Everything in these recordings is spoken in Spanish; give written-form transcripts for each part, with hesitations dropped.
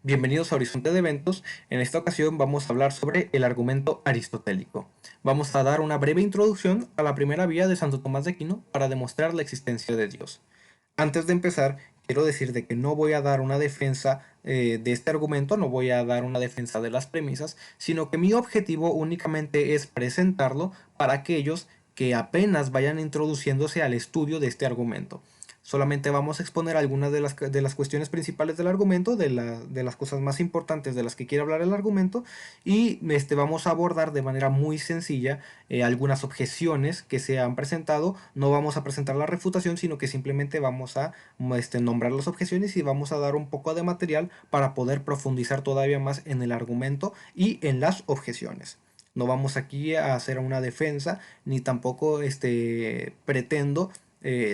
Bienvenidos a Horizonte de Eventos. En esta ocasión vamos a hablar sobre el argumento aristotélico. Vamos a dar una breve introducción a la primera vía de Santo Tomás de Aquino para demostrar la existencia de Dios. Antes de empezar, quiero decir de que no voy a dar una defensa de este argumento, no voy a dar una defensa de las premisas, sino que mi objetivo únicamente es presentarlo para aquellos que apenas vayan introduciéndose al estudio de este argumento. Solamente vamos a exponer algunas de las cuestiones principales del argumento, de las cosas más importantes de las que quiere hablar el argumento, y vamos a abordar de manera muy sencilla algunas objeciones que se han presentado. No vamos a presentar la refutación, sino que simplemente vamos a nombrar las objeciones y vamos a dar un poco de material para poder profundizar todavía más en el argumento y en las objeciones. No vamos aquí a hacer una defensa, ni tampoco pretendo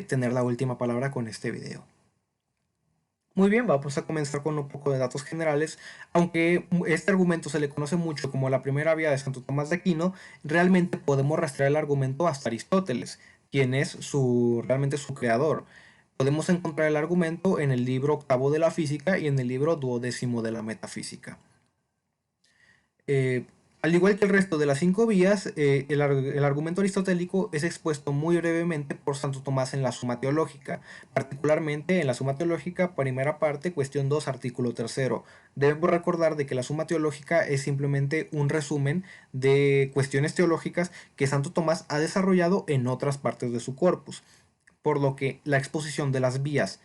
tener la última palabra con este video. Muy bien, vamos a comenzar con un poco de datos generales. Aunque este argumento se le conoce mucho como la primera vía de Santo Tomás de Aquino, realmente podemos rastrear el argumento hasta Aristóteles, quien es realmente su creador. Podemos encontrar el argumento en el libro octavo de la física y en el libro duodécimo de la metafísica. Eh, Al igual que el resto de las cinco vías, el argumento aristotélico es expuesto muy brevemente por Santo Tomás en la Suma Teológica, particularmente en la Suma Teológica, primera parte, cuestión 2, artículo 3. Debemos recordar de que la Suma Teológica es simplemente un resumen de cuestiones teológicas que Santo Tomás ha desarrollado en otras partes de su corpus, por lo que la exposición de las vías,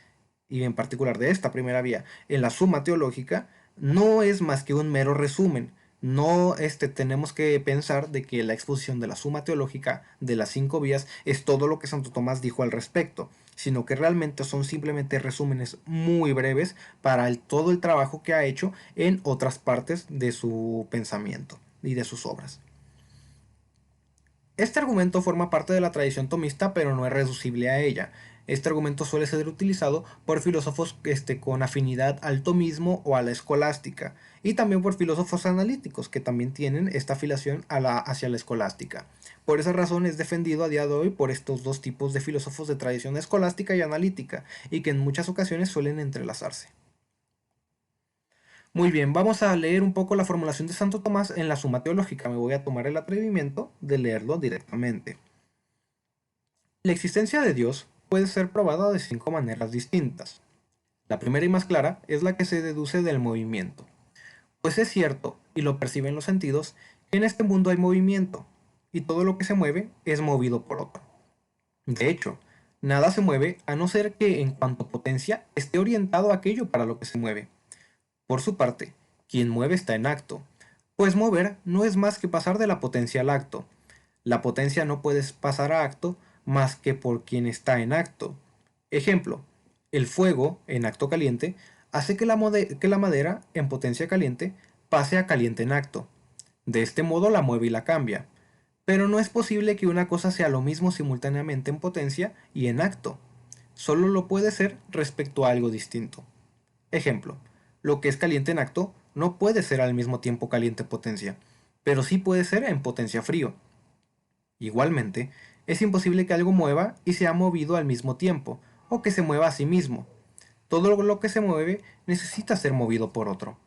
y en particular de esta primera vía, en la Suma Teológica, no es más que un mero resumen. No tenemos que pensar de que la exposición de la Suma Teológica de las cinco vías es todo lo que Santo Tomás dijo al respecto, sino que realmente son simplemente resúmenes muy breves para todo el trabajo que ha hecho en otras partes de su pensamiento y de sus obras. Este argumento forma parte de la tradición tomista, pero no es reducible a ella. Este argumento suele ser utilizado por filósofos con afinidad al tomismo o a la escolástica, y también por filósofos analíticos que también tienen esta afiliación hacia la escolástica. Por esa razón es defendido a día de hoy por estos dos tipos de filósofos de tradición escolástica y analítica, y que en muchas ocasiones suelen entrelazarse. Muy bien, vamos a leer un poco la formulación de Santo Tomás en la Suma Teológica. Me voy a tomar el atrevimiento de leerlo directamente. La existencia de Dios puede ser probada de 5 maneras distintas. La primera y más clara es la que se deduce del movimiento. Pues es cierto, y lo perciben los sentidos, que en este mundo hay movimiento, y todo lo que se mueve es movido por otro. De hecho, nada se mueve a no ser que en cuanto a potencia esté orientado a aquello para lo que se mueve. Por su parte, quien mueve está en acto, pues mover no es más que pasar de la potencia al acto. La potencia no puede pasar a acto más que por quien está en acto. Ejemplo, el fuego, en acto caliente, hace que la madera, en potencia caliente, pase a caliente en acto. De este modo la mueve y la cambia. Pero no es posible que una cosa sea lo mismo simultáneamente en potencia y en acto. Solo lo puede ser respecto a algo distinto. Ejemplo, lo que es caliente en acto no puede ser al mismo tiempo caliente en potencia, pero sí puede ser en potencia frío. Igualmente, es imposible que algo mueva y sea movido al mismo tiempo, o que se mueva a sí mismo. Todo lo que se mueve necesita ser movido por otro.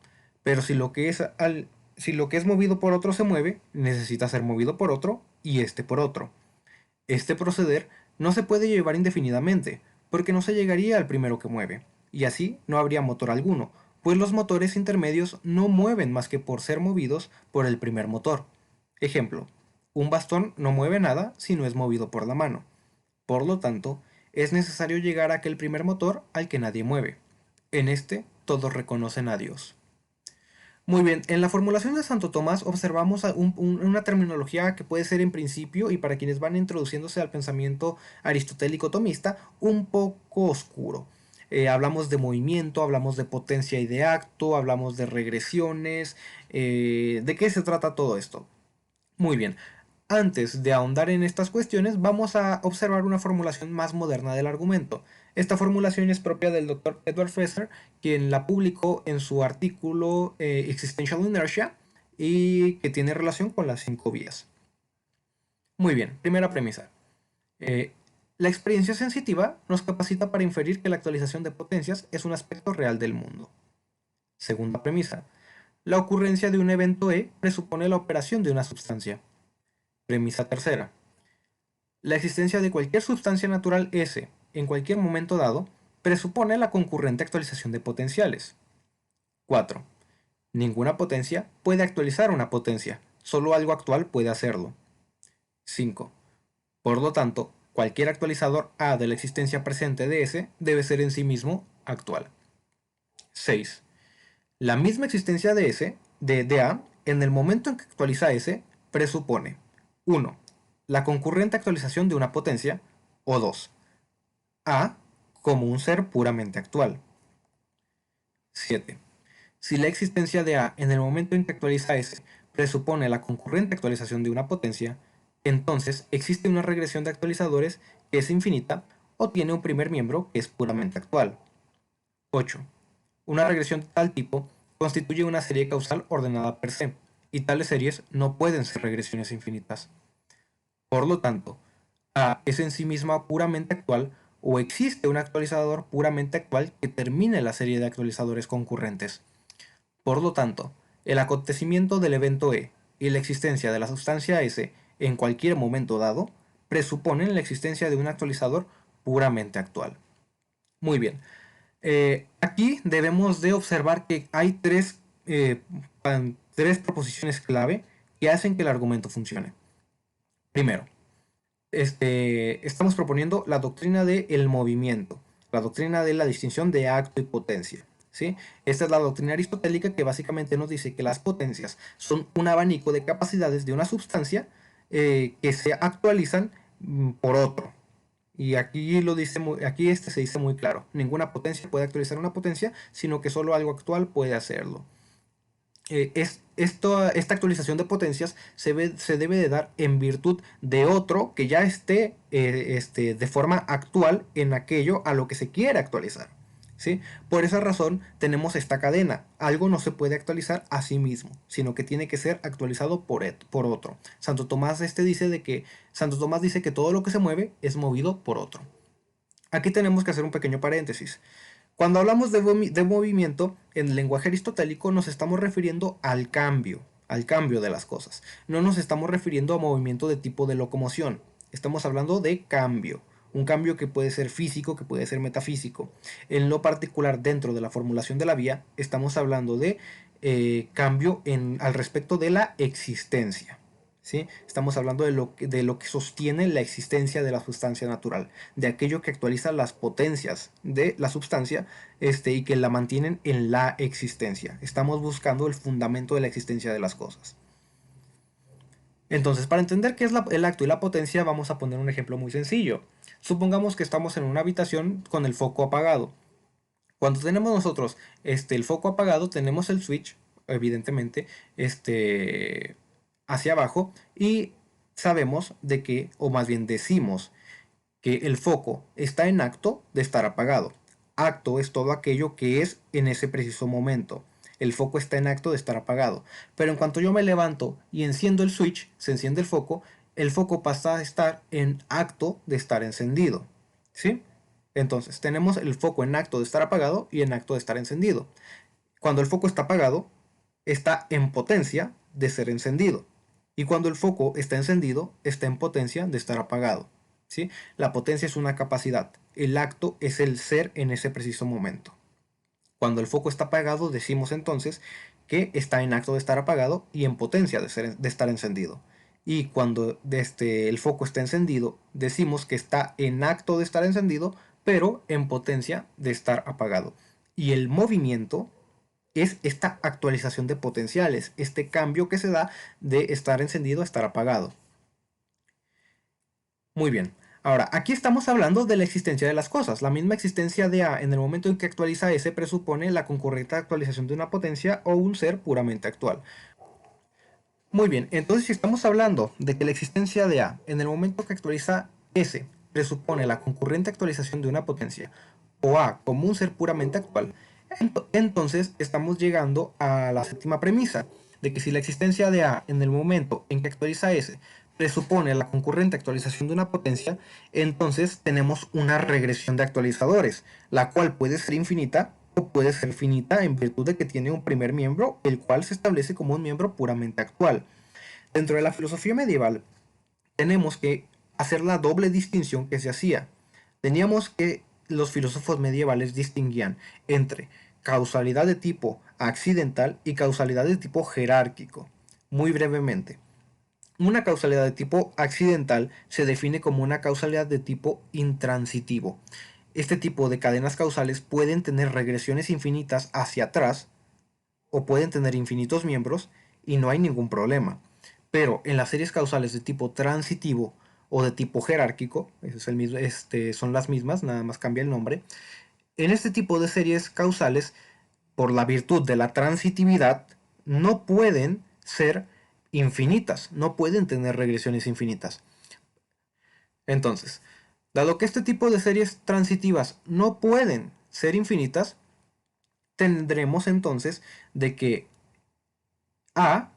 Pero si lo que es movido por otro se mueve, necesita ser movido por otro y este por otro. Este proceder no se puede llevar indefinidamente, porque no se llegaría al primero que mueve, y así no habría motor alguno, pues los motores intermedios no mueven más que por ser movidos por el primer motor. Ejemplo, un bastón no mueve nada si no es movido por la mano. Por lo tanto, es necesario llegar a aquel primer motor al que nadie mueve. En este, todos reconocen a Dios. Muy bien, en la formulación de Santo Tomás observamos una terminología que puede ser en principio y para quienes van introduciéndose al pensamiento aristotélico tomista un poco oscuro. Hablamos de movimiento, hablamos de potencia y de acto, hablamos de regresiones. ¿De qué se trata todo esto? Muy bien, antes de ahondar en estas cuestiones, vamos a observar una formulación más moderna del argumento. Esta formulación es propia del Dr. Edward Fraser, quien la publicó en su artículo Existential Inertia y que tiene relación con las cinco vías. Muy bien, primera premisa. Eh, la experiencia sensitiva nos capacita para inferir que la actualización de potencias es un aspecto real del mundo. Segunda premisa. La ocurrencia de un evento E presupone la operación de una sustancia. Premisa tercera. La existencia de cualquier sustancia natural S en cualquier momento dado presupone la concurrente actualización de potenciales. 4. Ninguna potencia puede actualizar una potencia, solo algo actual puede hacerlo. 5. Por lo tanto, cualquier actualizador A de la existencia presente de S debe ser en sí mismo actual. 6. La misma existencia de S, de A, en el momento en que actualiza S, presupone 1. La concurrente actualización de una potencia, o 2. A como un ser puramente actual. 7. Si la existencia de A en el momento en que actualiza S presupone la concurrente actualización de una potencia, entonces existe una regresión de actualizadores que es infinita o tiene un primer miembro que es puramente actual. 8. Una regresión de tal tipo constituye una serie causal ordenada per se, y tales series no pueden ser regresiones infinitas. Por lo tanto, A es en sí misma puramente actual o existe un actualizador puramente actual que termine la serie de actualizadores concurrentes. Por lo tanto, el acontecimiento del evento E y la existencia de la sustancia S en cualquier momento dado presuponen la existencia de un actualizador puramente actual. Muy bien. Aquí debemos de observar que hay tres proposiciones clave que hacen que el argumento funcione. Primero, estamos proponiendo la doctrina del movimiento, la doctrina de la distinción de acto y potencia. ¿Sí? Esta es la doctrina aristotélica que básicamente nos dice que las potencias son un abanico de capacidades de una sustancia que se actualizan por otro. Y aquí se dice muy claro, ninguna potencia puede actualizar una potencia, sino que solo algo actual puede hacerlo. Esta actualización de potencias se debe de dar en virtud de otro que ya esté de forma actual en aquello a lo que se quiere actualizar. ¿Sí? Por esa razón tenemos esta cadena. Algo no se puede actualizar a sí mismo, sino que tiene que ser actualizado por otro. Santo Tomás dice que todo lo que se mueve es movido por otro. Aquí tenemos que hacer un pequeño paréntesis. Cuando hablamos de movimiento, en el lenguaje aristotélico nos estamos refiriendo al cambio de las cosas. No nos estamos refiriendo a movimiento de tipo de locomoción. Estamos hablando de cambio. Un cambio que puede ser físico, que puede ser metafísico. En lo particular, dentro de la formulación de la vía, estamos hablando de cambio al respecto de la existencia. ¿Sí? Estamos hablando de lo que sostiene la existencia de la sustancia natural, de aquello que actualiza las potencias de la sustancia y que la mantienen en la existencia. Estamos buscando el fundamento de la existencia de las cosas. Entonces, para entender qué es el acto y la potencia, vamos a poner un ejemplo muy sencillo. Supongamos que estamos en una habitación con el foco apagado. Cuando tenemos nosotros el foco apagado, tenemos el switch, evidentemente, hacia abajo y sabemos de que, o más bien decimos, que el foco está en acto de estar apagado. Acto es todo aquello que es en ese preciso momento. El foco está en acto de estar apagado. Pero en cuanto yo me levanto y enciendo el switch, se enciende el foco pasa a estar en acto de estar encendido. ¿Sí? Entonces tenemos el foco en acto de estar apagado y en acto de estar encendido. Cuando el foco está apagado, está en potencia de ser encendido. Y cuando el foco está encendido, está en potencia de estar apagado. ¿Sí? La potencia es una capacidad. El acto es el ser en ese preciso momento. Cuando el foco está apagado, decimos entonces que está en acto de estar apagado y en potencia de estar encendido. Y cuando el foco está encendido, decimos que está en acto de estar encendido, pero en potencia de estar apagado. Y el movimiento es esta actualización de potenciales, este cambio que se da de estar encendido a estar apagado. Muy bien. Ahora, aquí estamos hablando de la existencia de las cosas. La misma existencia de A en el momento en que actualiza S presupone la concurrente actualización de una potencia o un ser puramente actual. Muy bien, entonces si estamos hablando de que la existencia de A en el momento que actualiza S presupone la concurrente actualización de una potencia o A como un ser puramente actual, entonces estamos llegando a la séptima premisa, de que si la existencia de A en el momento en que actualiza S presupone la concurrente actualización de una potencia, entonces tenemos una regresión de actualizadores, la cual puede ser infinita o puede ser finita en virtud de que tiene un primer miembro, el cual se establece como un miembro puramente actual. Dentro de la filosofía medieval tenemos que hacer la doble distinción que se hacía. Teníamos que los filósofos medievales distinguían entre causalidad de tipo accidental y causalidad de tipo jerárquico. Muy brevemente, una causalidad de tipo accidental se define como una causalidad de tipo intransitivo. Este tipo de cadenas causales pueden tener regresiones infinitas hacia atrás o pueden tener infinitos miembros y no hay ningún problema. Pero en las series causales de tipo transitivo o de tipo jerárquico, es el mismo, son las mismas, nada más cambia el nombre. En este tipo de series causales, por la virtud de la transitividad, no pueden ser infinitas, no pueden tener regresiones infinitas. Entonces, dado que este tipo de series transitivas no pueden ser infinitas, tendremos entonces de que A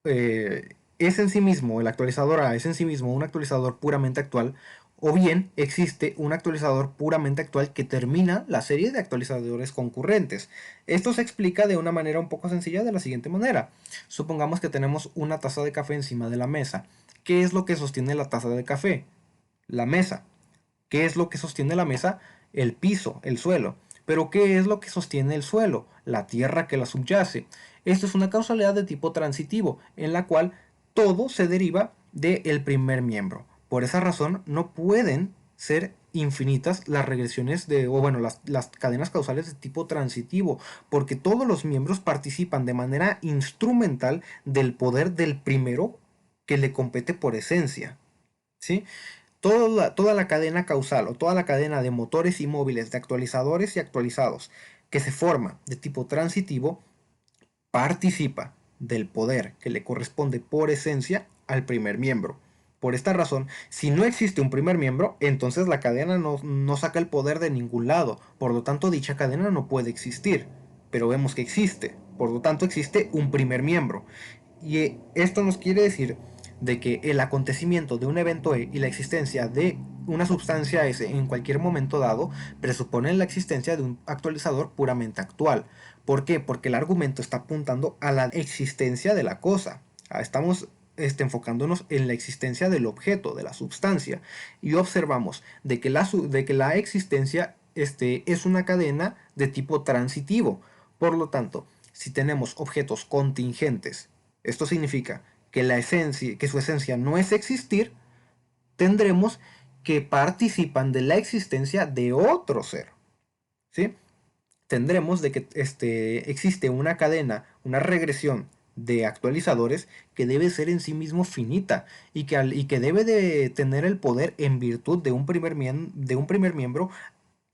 es en sí mismo, el actualizador A es en sí mismo un actualizador puramente actual, o bien existe un actualizador puramente actual que termina la serie de actualizadores concurrentes. Esto se explica de una manera un poco sencilla de la siguiente manera. Supongamos que tenemos una taza de café encima de la mesa. ¿Qué es lo que sostiene la taza de café? La mesa. ¿Qué es lo que sostiene la mesa? El piso, el suelo. Pero ¿qué es lo que sostiene el suelo? La tierra que la subyace. Esto es una causalidad de tipo transitivo, en la cual todo se deriva del primer miembro. Por esa razón no pueden ser infinitas las regresiones de, o bueno, las cadenas causales de tipo transitivo, porque todos los miembros participan de manera instrumental del poder del primero que le compete por esencia. ¿Sí? Toda la cadena causal o toda la cadena de motores y móviles de actualizadores y actualizados que se forma de tipo transitivo participa del poder que le corresponde por esencia al primer miembro. Por esta razón, si no existe un primer miembro, entonces la cadena no saca el poder de ningún lado. Por lo tanto, dicha cadena no puede existir. Pero vemos que existe. Por lo tanto, existe un primer miembro. Y esto nos quiere decir de que el acontecimiento de un evento E y la existencia de una sustancia S en cualquier momento dado presuponen la existencia de un actualizador puramente actual. ¿Por qué? Porque el argumento está apuntando a la existencia de la cosa. Estamos enfocándonos en la existencia del objeto, de la sustancia, y observamos de que la existencia es una cadena de tipo transitivo. Por lo tanto, si tenemos objetos contingentes, esto significa que que su esencia no es existir, tendremos que participan de la existencia de otro ser. ¿Sí? Tendremos de que existe una cadena, una regresión de actualizadores que debe ser en sí mismo finita y que debe de tener el poder en virtud de de un primer miembro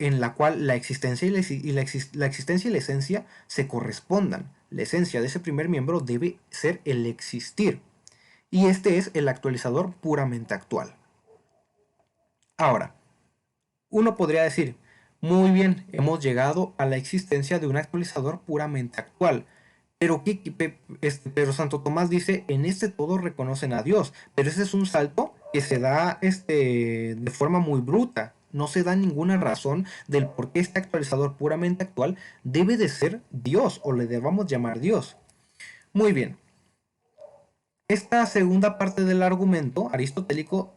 en la cual la existencia la existencia y la esencia se correspondan. La esencia de ese primer miembro debe ser el existir. Y este es el actualizador puramente actual. Ahora, uno podría decir, muy bien, hemos llegado a la existencia de un actualizador puramente actual. Pero Santo Tomás dice, en este todo reconocen a Dios, pero ese es un salto que se da de forma muy bruta. No se da ninguna razón del por qué este actualizador puramente actual debe de ser Dios o le debamos llamar Dios. Muy bien, esta segunda parte del argumento aristotélico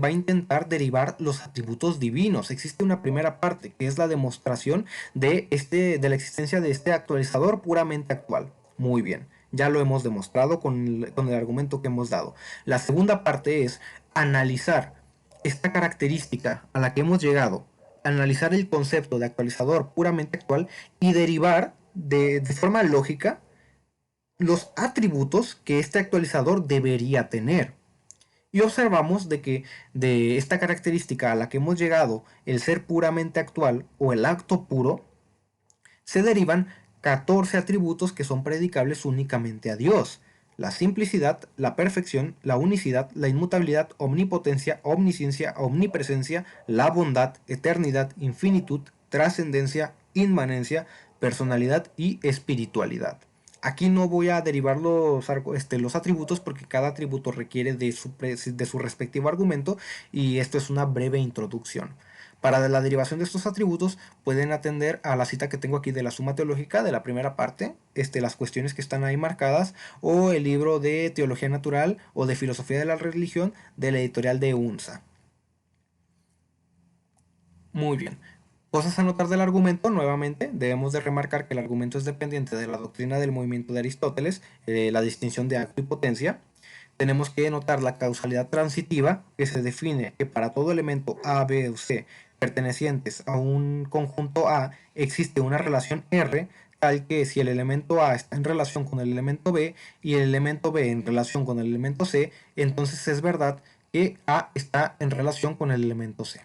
va a intentar derivar los atributos divinos. Existe una primera parte que es la demostración de la existencia de este actualizador puramente actual. Muy bien, ya lo hemos demostrado con el argumento que hemos dado. La segunda parte es analizar esta característica a la que hemos llegado, analizar el concepto de actualizador puramente actual y derivar de forma lógica los atributos que este actualizador debería tener. Y observamos de que de esta característica a la que hemos llegado, el ser puramente actual o el acto puro, se derivan 14 atributos que son predicables únicamente a Dios. La simplicidad, la perfección, la unicidad, la inmutabilidad, omnipotencia, omnisciencia, omnipresencia, la bondad, eternidad, infinitud, trascendencia, inmanencia, personalidad y espiritualidad. Aquí no voy a derivar los atributos porque cada atributo requiere de su respectivo argumento y esto es una breve introducción. Para la derivación de estos atributos pueden atender a la cita que tengo aquí de la Suma Teológica de la primera parte, las cuestiones que están ahí marcadas, o el libro de Teología Natural o de Filosofía de la Religión de la editorial de UNSA. Muy bien. Cosas a notar del argumento, nuevamente, debemos de remarcar que el argumento es dependiente de la doctrina del movimiento de Aristóteles, la distinción de acto y potencia. Tenemos que notar la causalidad transitiva, que se define que para todo elemento A, B o C pertenecientes a un conjunto A existe una relación R, tal que si el elemento A está en relación con el elemento B y el elemento B en relación con el elemento C, entonces es verdad que A está en relación con el elemento C.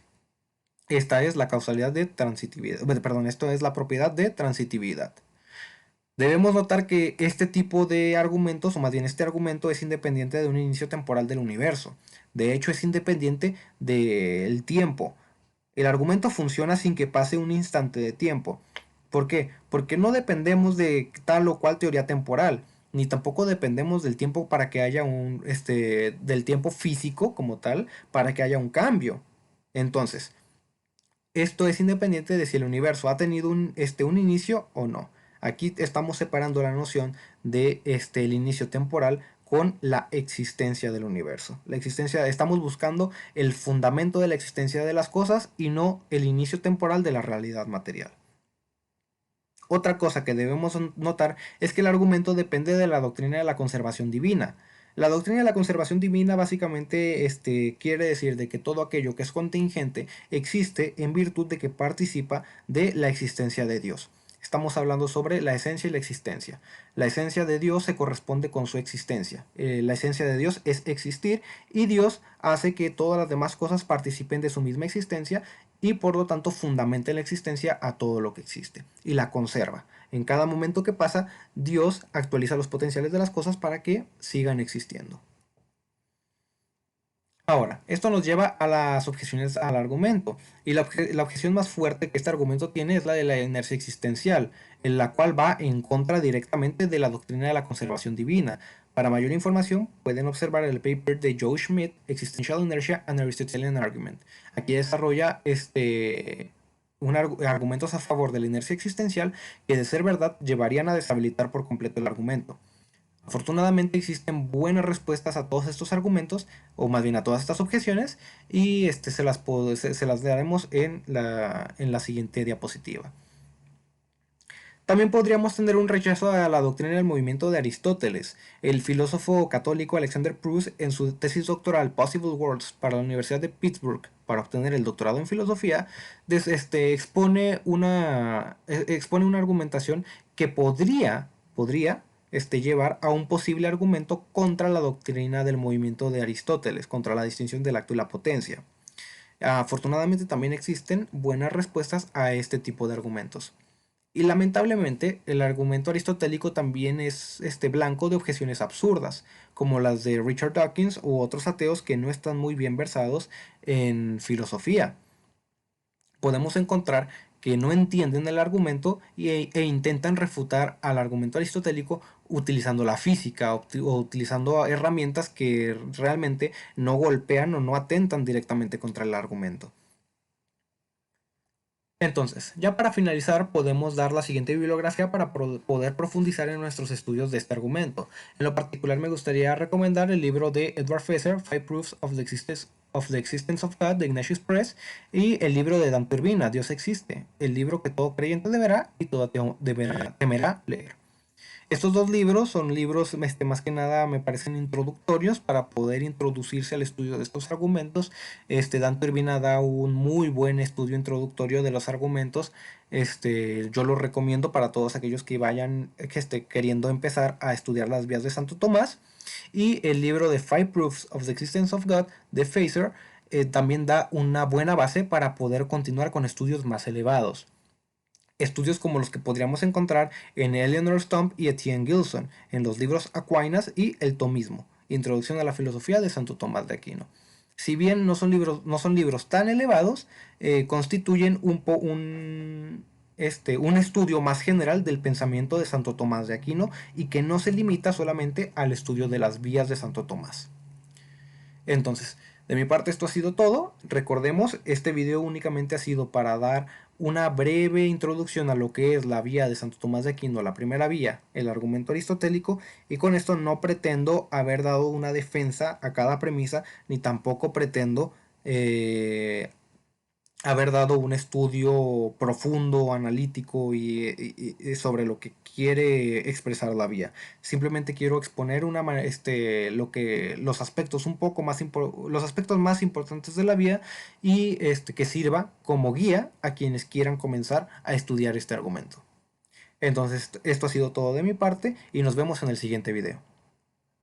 Esta es la causalidad de transitividad. Perdón, esto es la propiedad de transitividad. Debemos notar que este tipo de argumentos, o más bien este argumento, es independiente de un inicio temporal del universo. De hecho, es independiente del tiempo. El argumento funciona sin que pase un instante de tiempo. ¿Por qué? Porque no dependemos de tal o cual teoría temporal, ni tampoco dependemos del tiempo para que haya del tiempo físico como tal, para que haya un cambio. Entonces, esto es independiente de si el universo ha tenido un inicio o no. Aquí estamos separando la noción de el inicio temporal con la existencia del universo. La existencia, estamos buscando el fundamento de la existencia de las cosas y no el inicio temporal de la realidad material. Otra cosa que debemos notar es que el argumento depende de la doctrina de la conservación divina. La doctrina de la conservación divina básicamente quiere decir de que todo aquello que es contingente existe en virtud de que participa de la existencia de Dios. Estamos hablando sobre la esencia y la existencia. La esencia de Dios se corresponde con su existencia. La esencia de Dios es existir y Dios hace que todas las demás cosas participen de su misma existencia y por lo tanto fundamenta la existencia a todo lo que existe y la conserva. En cada momento que pasa, Dios actualiza los potenciales de las cosas para que sigan existiendo. Ahora, esto nos lleva a las objeciones al argumento, y la objeción más fuerte que este argumento tiene es la de la inercia existencial, en la cual va en contra directamente de la doctrina de la conservación divina. Para mayor información, pueden observar el paper de Joe Schmidt, Existential Inertia and Aristotelian Argument. Aquí desarrolla argumentos a favor de la inercia existencial que, de ser verdad, llevarían a deshabilitar por completo el argumento. Afortunadamente existen buenas respuestas a todos estos argumentos, o más bien a todas estas objeciones, y se las daremos en la siguiente diapositiva. También podríamos tener un rechazo a la doctrina del movimiento de Aristóteles. El filósofo católico Alexander Pruss, en su tesis doctoral Possible Worlds para la Universidad de Pittsburgh para obtener el doctorado en filosofía, expone una argumentación que podría llevar a un posible argumento contra la doctrina del movimiento de Aristóteles, contra la distinción del acto y la potencia. Afortunadamente también existen buenas respuestas a este tipo de argumentos. Y lamentablemente el argumento aristotélico también es blanco de objeciones absurdas, como las de Richard Dawkins u otros ateos que no están muy bien versados en filosofía. Podemos encontrar que no entienden el argumento e intentan refutar al argumento aristotélico utilizando la física o utilizando herramientas que realmente no golpean o no atentan directamente contra el argumento. Entonces, ya para finalizar, podemos dar la siguiente bibliografía para poder profundizar en nuestros estudios de este argumento. En lo particular, me gustaría recomendar el libro de Edward Feser, Five Proofs of the Existence of God, de Ignatius Press, y el libro de Dante Urbina, Dios existe, el libro que todo creyente deberá y todo ateo temerá leer. Estos dos libros son libros, más que nada, me parecen introductorios para poder introducirse al estudio de estos argumentos. Dante Urbina da un muy buen estudio introductorio de los argumentos. Yo lo recomiendo para todos aquellos que vayan, queriendo empezar a estudiar las vías de Santo Tomás. Y el libro de Five Proofs of the Existence of God de Feser también da una buena base para poder continuar con estudios más elevados. Estudios como los que podríamos encontrar en Eleanor Stump y Etienne Gilson, en los libros Aquinas y El Tomismo, Introducción a la Filosofía de Santo Tomás de Aquino. Si bien no son libros tan elevados, constituyen un estudio más general del pensamiento de Santo Tomás de Aquino y que no se limita solamente al estudio de las vías de Santo Tomás. Entonces, De mi parte esto ha sido todo. Recordemos, este video únicamente ha sido para dar una breve introducción a lo que es la vía de Santo Tomás de Aquino, la primera vía, el argumento aristotélico, y con esto no pretendo haber dado una defensa a cada premisa, ni tampoco pretendo haber dado un estudio profundo, analítico y sobre lo que quiere expresar la vía. Simplemente quiero exponer los aspectos un poco más los aspectos más importantes de la vía y que sirva como guía a quienes quieran comenzar a estudiar este argumento. Entonces, esto ha sido todo de mi parte y nos vemos en el siguiente video.